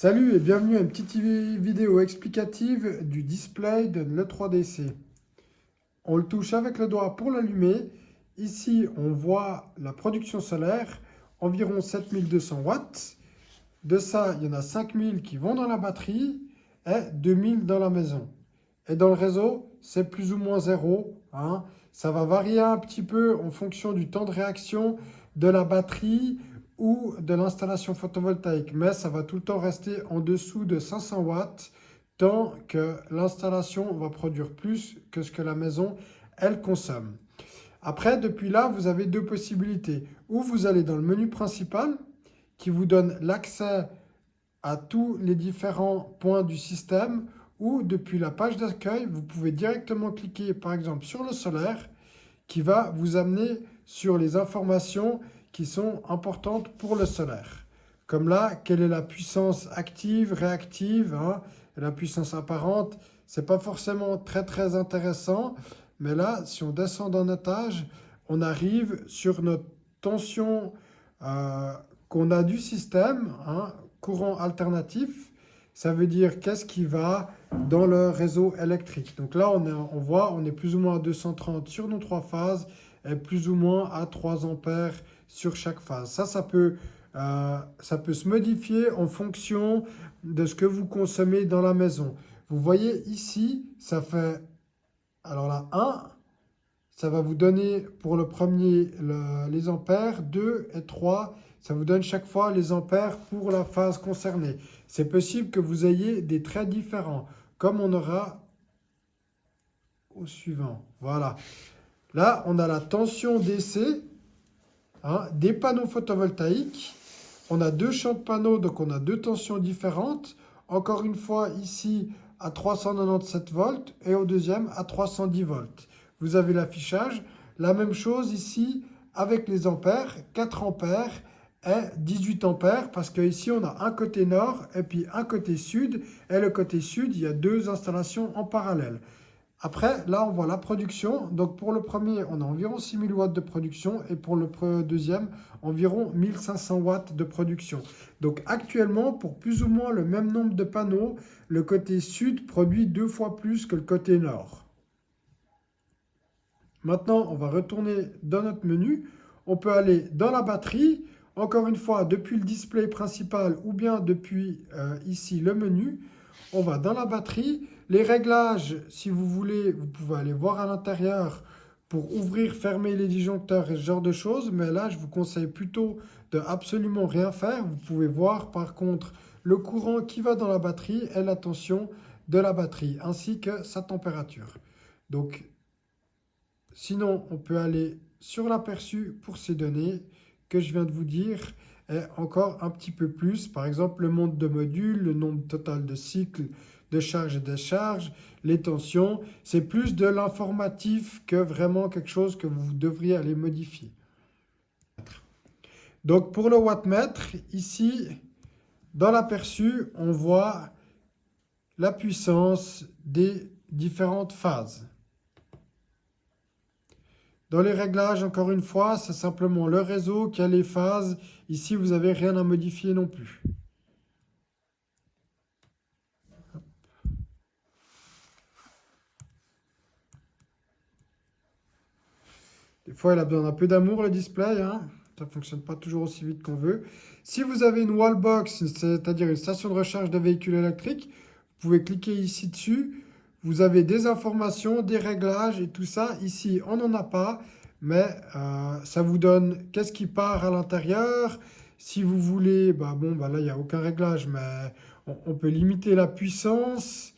Salut et bienvenue à une petite vidéo explicative du display de l'E3DC. On le touche avec le doigt pour l'allumer. Ici, on voit la production solaire, environ 7200 watts. De ça, il y en a 5000 qui vont dans la batterie et 2000 dans la maison. Et dans le réseau, c'est plus ou moins zéro, hein. Ça va varier un petit peu en fonction du temps de réaction de la batterie ou de l'installation photovoltaïque. Mais ça va tout le temps rester en dessous de 500 watts tant que l'installation va produire plus que ce que la maison, elle consomme. Après, depuis là, vous avez deux possibilités. Ou vous allez dans le menu principal qui vous donne l'accès à tous les différents points du système, ou depuis la page d'accueil, vous pouvez directement cliquer par exemple sur le solaire qui va vous amener sur les informations qui sont importantes pour le solaire. Comme là, quelle est la puissance active, réactive, hein, et la puissance apparente. C'est pas forcément très intéressant, mais là, si on descend d'un étage, on arrive sur notre tension qu'on a du système, hein, courant alternatif. Ça veut dire qu'est-ce qui va dans le réseau électrique. Donc là, on voit, on est plus ou moins à 230 sur nos trois phases et plus ou moins à 3 ampères sur chaque phase. Ça peut se modifier en fonction de ce que vous consommez dans la maison. Vous voyez ici, ça fait, alors là, 1, ça va vous donner pour le premier les ampères, 2 et 3, ça vous donne chaque fois les ampères pour la phase concernée. C'est possible que vous ayez des traits différents, comme on aura au suivant. Voilà. Là, on a la tension DC, hein, des panneaux photovoltaïques. On a deux champs de panneaux, donc on a deux tensions différentes. Encore une fois, ici, à 397 volts et au deuxième, à 310 volts. Vous avez l'affichage. La même chose ici avec les ampères, 4 ampères et 18 ampères, parce qu'ici, on a un côté nord et puis un côté sud. Et le côté sud, il y a deux installations en parallèle. Après, là, on voit la production. Donc, pour le premier, on a environ 6000 watts de production. Et pour le deuxième, environ 1500 watts de production. Donc, actuellement, pour plus ou moins le même nombre de panneaux, le côté sud produit 2 fois plus que le côté nord. Maintenant, on va retourner dans notre menu. On peut aller dans la batterie. Encore une fois, depuis le display principal ou bien depuis ici le menu, on va dans la batterie. Les réglages, si vous voulez, vous pouvez aller voir à l'intérieur pour ouvrir, fermer les disjoncteurs et ce genre de choses. Mais là, je vous conseille plutôt de absolument rien faire. Vous pouvez voir par contre le courant qui va dans la batterie et la tension de la batterie, ainsi que sa température. Donc, sinon, on peut aller sur l'aperçu pour ces données que je viens de vous dire et encore un petit peu plus. Par exemple, le nombre de modules, le nombre total de cycles de charge et décharge, les tensions. C'est plus de l'informatif que vraiment quelque chose que vous devriez aller modifier. Donc, pour le wattmètre, ici, dans l'aperçu, on voit la puissance des différentes phases. Dans les réglages, encore une fois, c'est simplement le réseau qui a les phases. Ici, vous n'avez rien à modifier non plus. Des fois, il a besoin d'un peu d'amour, le display, hein. Ça ne fonctionne pas toujours aussi vite qu'on veut. Si vous avez une wallbox, c'est-à-dire une station de recharge de véhicules électriques, vous pouvez cliquer ici dessus. Vous avez des informations, des réglages et tout ça. Ici, on n'en a pas. Mais ça vous donne qu'est-ce qui part à l'intérieur. Si vous voulez, là, il n'y a aucun réglage, mais on peut limiter la puissance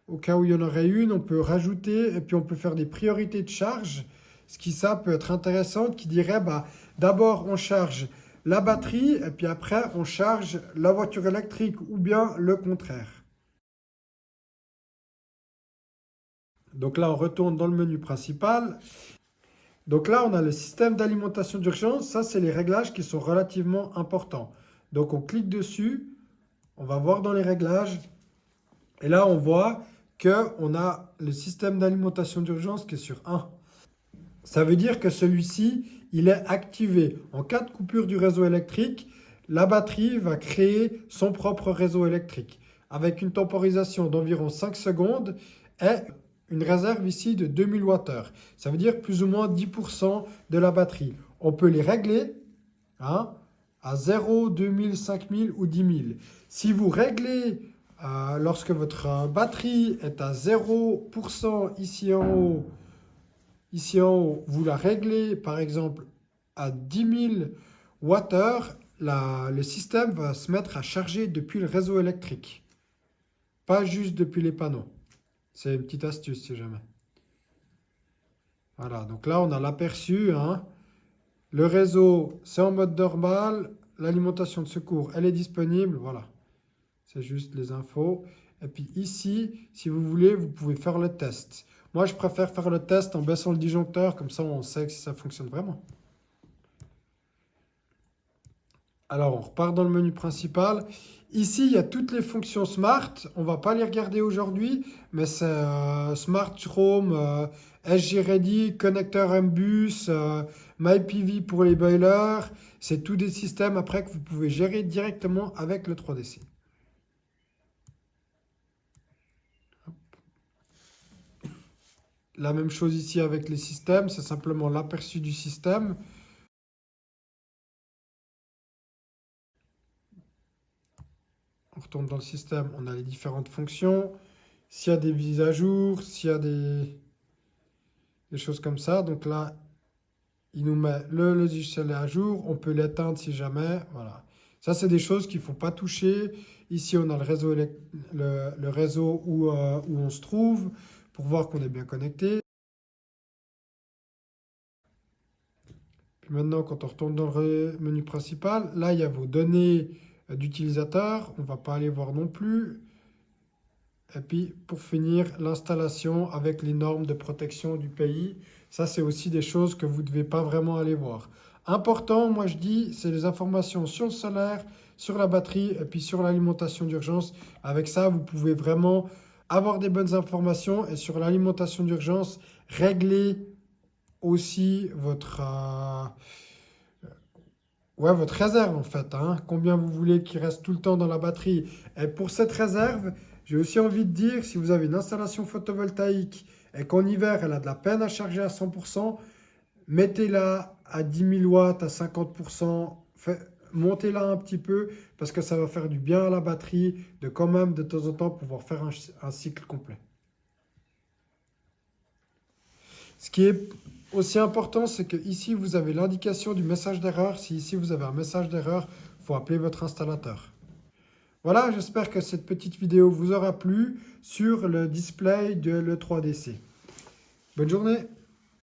au cas où il y en aurait une. On peut rajouter et puis on peut faire des priorités de charge. Ce qui, ça, peut être intéressant, qui dirait, d'abord, on charge la batterie et puis après, on charge la voiture électrique ou bien le contraire. Donc là, on retourne dans le menu principal. Donc là, on a le système d'alimentation d'urgence. Ça, c'est les réglages qui sont relativement importants. Donc, on clique dessus. On va voir dans les réglages. Et là, on voit qu'on a le système d'alimentation d'urgence qui est sur 1. Ça veut dire que celui-ci, il est activé. En cas de coupure du réseau électrique, la batterie va créer son propre réseau électrique avec une temporisation d'environ 5 secondes et une réserve ici de 2000 Wh. Ça veut dire plus ou moins 10% de la batterie. On peut les régler à 0, 2000, 5000 ou 10 000. Si vous réglez lorsque votre batterie est à 0% ici en haut, vous la réglez par exemple à 10 000 Wh, le système va se mettre à charger depuis le réseau électrique, pas juste depuis les panneaux. C'est une petite astuce si jamais. Voilà, donc là on a l'aperçu. Le réseau, c'est en mode normal. L'alimentation de secours, elle est disponible. Voilà, c'est juste les infos. Et puis ici, si vous voulez, vous pouvez faire le test. Moi, je préfère faire le test en baissant le disjoncteur. Comme ça, on sait si ça fonctionne vraiment. Alors, on repart dans le menu principal. Ici, il y a toutes les fonctions Smart. On ne va pas les regarder aujourd'hui, mais c'est Smart Home, SG Ready, connecteur MBus, MyPV pour les boilers. C'est tous des systèmes après que vous pouvez gérer directement avec le 3DC. La même chose ici avec les systèmes, c'est simplement l'aperçu du système. On retourne dans le système, on a les différentes fonctions. S'il y a des mises à jour, s'il y a des choses comme ça. Donc là, il nous met le logiciel à jour. On peut l'éteindre si jamais. Voilà. Ça, c'est des choses qu'il ne faut pas toucher. Ici, on a le réseau, le réseau où on se trouve pour voir qu'on est bien connecté. Puis maintenant, quand on retourne dans le menu principal, là, il y a vos données d'utilisateur. On ne va pas aller voir non plus. Et puis, pour finir, l'installation avec les normes de protection du pays. Ça, c'est aussi des choses que vous ne devez pas vraiment aller voir. Important, moi je dis, c'est les informations sur le solaire, sur la batterie et puis sur l'alimentation d'urgence. Avec ça, vous pouvez vraiment avoir des bonnes informations. Et sur l'alimentation d'urgence, régler aussi votre réserve en fait. Combien vous voulez qu'il reste tout le temps dans la batterie. Et pour cette réserve, j'ai aussi envie de dire, si vous avez une installation photovoltaïque et qu'en hiver, elle a de la peine à charger à 100%, mettez-la à 10 000 watts, à 50%, montez-la un petit peu parce que ça va faire du bien à la batterie de quand même de temps en temps pouvoir faire un cycle complet. Ce qui est aussi important, c'est que ici vous avez l'indication du message d'erreur. Si ici vous avez un message d'erreur, il faut appeler votre installateur. Voilà, j'espère que cette petite vidéo vous aura plu sur le display de l'E3DC. Bonne journée!